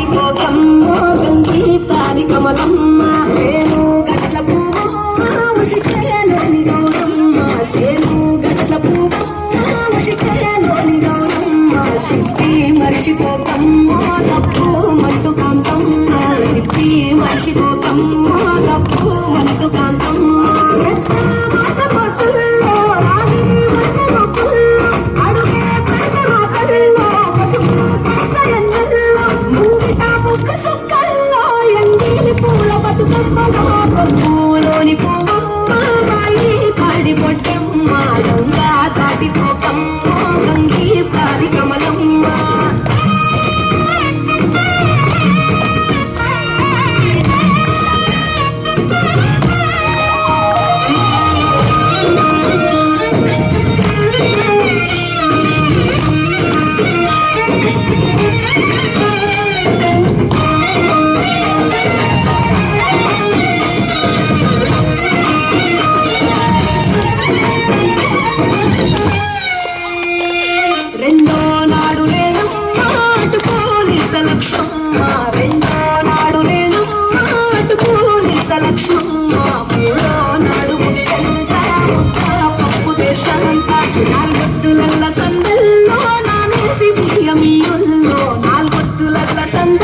మరిచిపోకమ్మ గంగీతాని కమలమ్మ శేను గట్ల పువ్వమ్మ ఉషికేలోని గౌరమ్మ శేను గట్ల పువ్వమ్మ ఉషికేలోని గౌరమ్మ చిట్టి మరిచిపోకమ్మ తప్పు మంటు కాంతమ్మ చిట్టి మరిచిపోకమ్మ తప్పు మంటు కాంతమ్మ పూలోని పువ్వమ్మ బాయి పాడి పొట్టమ్మ గంగా తాటిపోకమ్మ గంగి పాలి కమలమ్మ రెండో నాడు నేనమ్మ అటు పోలీస లక్ష్మమ్మ రెండో నాడు నేనమ్మ అటు పోలీస లక్ష్మమ్మ మూడో నాడు ముట్టంత ముద్ద పప్పు దేశంత నాలుగొత్తులల్ల సందల్లో నానేసి బియ్యమియుల్లో నాలుగొత్తులల్ల సంద